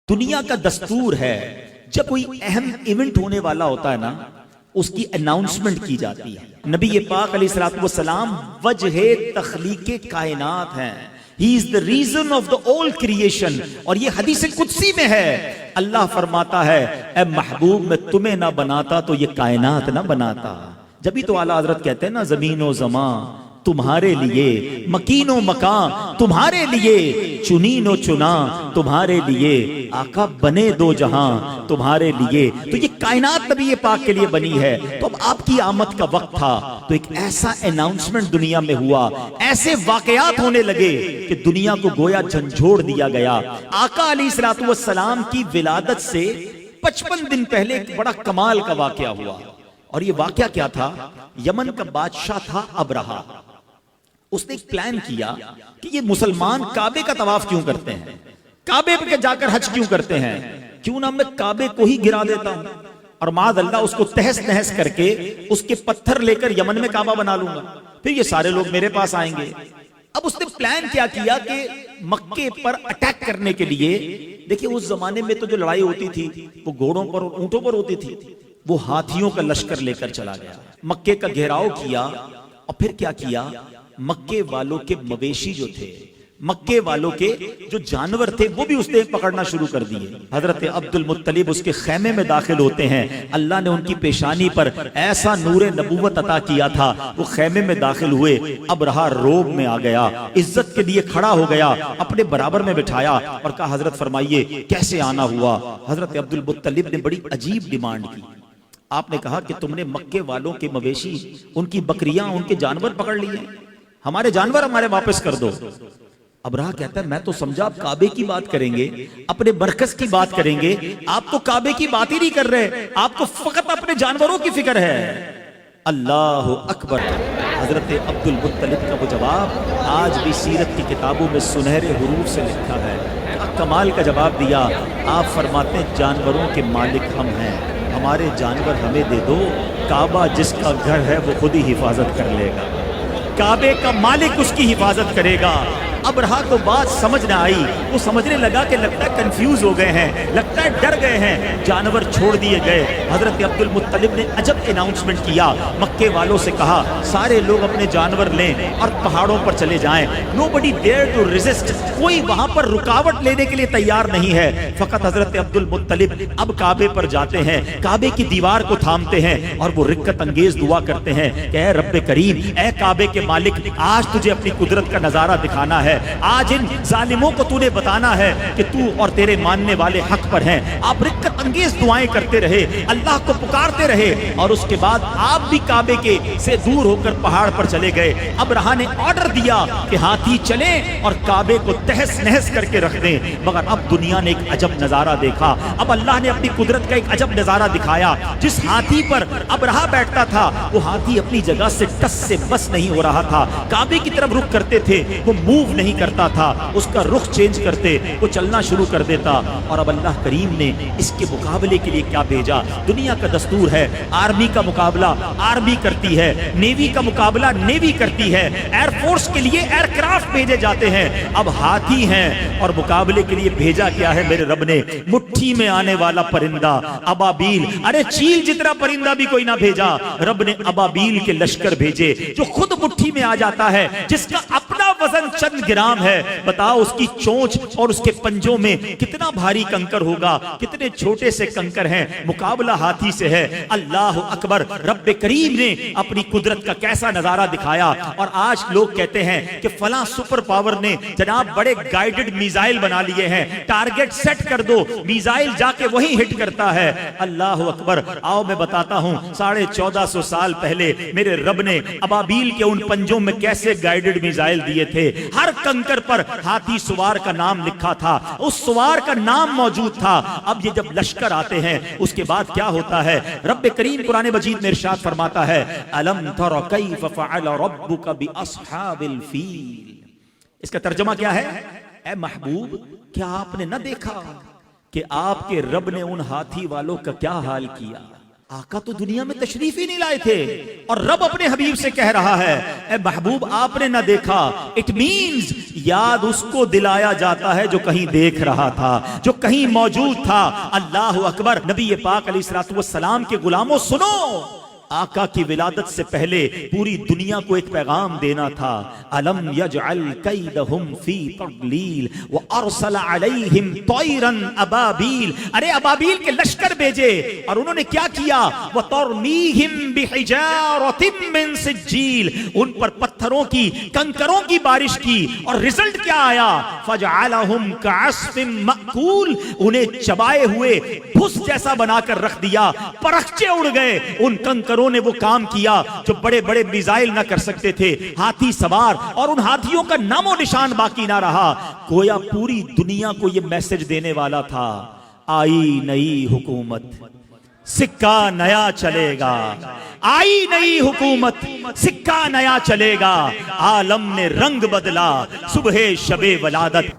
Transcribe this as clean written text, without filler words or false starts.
دنیا کا دستور ہے جب کوئی اہم ایونٹ ہونے والا ہوتا ہے نا اس کی اناؤنسمنٹ کی جاتی ہے۔ نبی پاک علیہ الصلوۃ والسلام وجہ تخلیق کائنات ہیں۔ He is the reason of the all creation۔ اور یہ حدیث قدسی میں ہے، اللہ فرماتا ہے اے محبوب میں تمہیں نہ بناتا تو یہ کائنات نہ بناتا۔ جبھی تو اعلیٰ حضرت کہتے ہیں نا زمین و زمان تمہارے لیے، مکین و مکان تمہارے لیے، چنین و چنا تمہارے لیے، آقا بنے دو جہاں تمہارے لیے۔ تو یہ کائنات نبی پاک کے لیے بنی ہے۔ تو اب آپ کی آمد کا وقت تھا تو ایک ایسا اناؤنسمنٹ دنیا میں ہوا، ایسے واقعات ہونے لگے کہ دنیا کو گویا جھنجھوڑ دیا گیا۔ آقا علیہ الصلوۃ والسلام کی ولادت سے 55 دن پہلے ایک بڑا کمال کا واقعہ ہوا، اور یہ واقعہ کیا تھا؟ یمن کا بادشاہ تھا ابرہہ۔ اس نے ایک پلان کیا کہ یہ مسلمان کعبے کا طواف کیوں کرتے ہیں، کعبے پہ جا کر حج کیوں کرتے ہیں، کیوں نہ میں کعبے کو ہی گرا دیتا ہوں اور معاذ اللہ اس کو تہس نہس کر کے اس کے پتھر لے کر یمن میں کعبہ بنا لوں گا، پھر یہ سارے لوگ میرے پاس آئیں گے۔ اب اس نے پلان کیا کہ مکے پر اٹیک کرنے کے لیے، دیکھیں اس زمانے میں تو جو لڑائی ہوتی تھی وہ گھوڑوں پر اور اونٹوں پر ہوتی تھی، وہ ہاتھیوں کا لشکر لے کر چلا گیا، مکے کا گھیراؤ کیا، اور پھر کیا کیا؟ مکے والوں کے مویشی جو تھے، مکے والوں کے جو جانور تھے وہ بھی اس نے پکڑنا شروع کر دیے۔ حضرت عبد المطلب اس کے خیمے میں داخل ہوتے ہیں، اللہ نے ان کی پیشانی پر ایسا نور نبوت عطا کیا تھا، وہ خیمے میں داخل ہوئے، ابرہہ روب میں آ گیا، عزت کے لیے کھڑا ہو گیا، اپنے برابر میں بٹھایا اور کہا حضرت فرمائیے کیسے آنا ہوا؟ حضرت عبد المطلب نے بڑی عجیب ڈیمانڈ کی۔ آپ نے کہا کہ تم نے مکے والوں کے مویشی، ان کی بکریاں، ان کے جانور پکڑ لیے، ہمارے جانور ہمارے واپس کر دو۔ ابرہہ کہتا ہے میں تو سمجھا آپ کعبے کی بات کریں گے، اپنے مرکز کی بات کریں گے، آپ تو کعبے کی بات ہی نہیں کر رہے، آپ کو فقط اپنے جانوروں کی فکر ہے۔ اللہ اکبر۔ حضرت عبد المطلب کا وہ جواب آج بھی سیرت کی کتابوں میں سنہرے حروف سے لکھا ہے۔ کمال کا جواب دیا۔ آپ فرماتے ہیں جانوروں کے مالک ہم ہیں، ہمارے جانور ہمیں دے دو، کعبہ جس کا گھر ہے وہ خود ہی حفاظت کر لے گا، کعبے کا مالک اس کی حفاظت کرے گا۔ ابرہہ کو بات سمجھ نہ آئی، وہ سمجھنے لگا کہ لگتا ہے کنفیوز ہو گئے ہیں، لگتا ہے ڈر گئے ہیں، جانور چھوڑ دیے گئے۔ حضرت عبد المطلب نے عجب اناؤنسمنٹ کیا، مکے والوں سے کہا سارے لوگ اپنے جانور لیں اور پہاڑوں پر چلے جائیں۔ Nobody dare to resist، کوئی وہاں پر رکاوٹ لینے کے لیے تیار نہیں ہے۔ فقط حضرت عبد المطلب اب کعبے پر جاتے ہیں، کعبے کی دیوار کو تھامتے ہیں اور وہ رکت انگیز دعا کرتے ہیں کہ اے رب کریم، اے کعبے کے مالک، آج تجھے اپنی قدرت کا نظارہ دکھانا ہے، آج ان ظالموں کو تو نے بتانا ہے کہ تو اور تیرے ماننے والے حق پر ہیں۔ آپ رکت انگیز دعائیں کرتے رہے، اللہ کو پکارتے رہے، اور اس کے بعد آپ بھی کعبے کے سے دور ہو کر پہاڑ پر چلے گئے۔ ابرہہ نے آرڈر دیا کہ ہاتھی چلیں اور کعبے کو تہس نہس کر کے رکھ دیں، مگر اب دنیا نے ایک عجب نظارہ دیکھا۔ اب اللہ نے اپنی قدرت کا ایک عجب نظارہ دکھایا۔ جس ہاتھی پر ابرہہ بیٹھتا تھا وہ ہاتھی اپنی جگہ سے ٹس سے بس نہیں ہو رہا تھا، کعبے کی طرف رخ کرتے تھے وہ موو نہیں کرتا تھا، اس کا رخ چینج کرتے وہ چلنا شروع کر دیتا۔ اور اب اللہ کریم نے اس کے مقابلے کے لیے کیا بھیجا؟ دنیا کا دستور ہے آرمی کا مقابلہ آرمی کرتی ہے، نیوی کا مقابلہ نیوی کرتی ہے، ایئر فورس کے لیے ایئر کرافٹ بھیجے جاتے ہیں۔ اب ہاتھی ہیں اور مقابلے کے لیے بھیجا کیا ہے میرے رب نے؟ مٹھی میں آنے والا پرندہ ابابیل۔ ارے چیل جتنا پرندہ بھی کوئی نہ بھیجا، رب نے ابابیل کے لشکر بھیجے جو خود مٹھی میں آ جاتا ہے، جس کا اپنا وزن چند گرام ہے۔ بتاؤ اس کی چونچ اور اس کے پنجوں میں کتنا بھاری کنکر ہوگا، کتنے چھوٹے سے کنکر ہیں، مقابلہ ہاتھی سے ہے۔ اللہ اکبر۔ رب کریم نے اپنی قدرت کا کیسا نظارہ دکھایا۔ اور آج لوگ کہتے ہیں کہ فلاں سپر پاور نے جناب بڑے گائیڈڈ میزائل بنا لیے ہیں، ٹارگٹ سیٹ کر دو، میزائل جا کے وہیں ہٹ کرتا ہے۔ اللہ اکبر۔ آؤ میں بتاتا ہوں 1450 سال پہلے میرے رب نے ابابیل کے ان پنجوں میں کیسے گائیڈڈ میزائل دیے تھے۔ ہر کنکر پر ہاتھی سوار کا نام لکھا تھا، اس سوار کا نام موجود تھا۔ اب یہ جب لشکر آتے ہیں اس کے بعد کیا ہوتا ہے؟ رب کریم قرآن مجید میں ارشاد فرماتا ہے الم تر کیف فعل ربک باصحاب الفیل۔ اس کا ترجمہ کیا ہے؟ اے محبوب کیا آپ نے نہ دیکھا کہ آپ کے رب نے ان ہاتھی والوں کا کیا حال کیا؟ آقا تو دنیا میں تشریف ہی نہیں لائے تھے اور رب اپنے حبیب سے کہہ رہا ہے اے محبوب آپ نے نہ دیکھا۔ اٹ مینز یاد اس کو دلایا جاتا ہے جو کہیں دیکھ رہا تھا، جو کہیں موجود تھا۔ اللہ اکبر۔ نبی پاک علیہ الصلوۃ والسلام کے غلاموں سنو، آقا کی ولادت سے پہلے پوری دنیا کو ایک پیغام دینا تھا۔ الم یجعل کیدہم فی تضلیل وارسل علیہم طیرا ابابیل، ارے ابابیل کے لشکر بھیجے اور انہوں نے کیا کیا؟ وترمیہم بحجارۃ من سجیل، ان پر پتھروں کی، کنکروں کی بارش کی، اور رزلٹ کیا آیا؟ فجعلہم کعصف مأکول، انہیں چبائے ہوئے بھس جیسا بنا کر رکھ دیا، پرخچے اڑ گئے۔ ان کنکروں نے وہ کام کیا جو بڑے بڑے میزائل نہ کر سکتے تھے، ہاتھی سوار، اور ان ہاتھیوں کا نام و نشان باقی نہ رہا۔ گویا پوری دنیا کو یہ میسج دینے والا تھا، آئی نئی حکومت، سکہ نیا چلے گا، آئی نئی حکومت، سکہ نیا چلے گا، عالم نے رنگ بدلا، صبح شب ولادت۔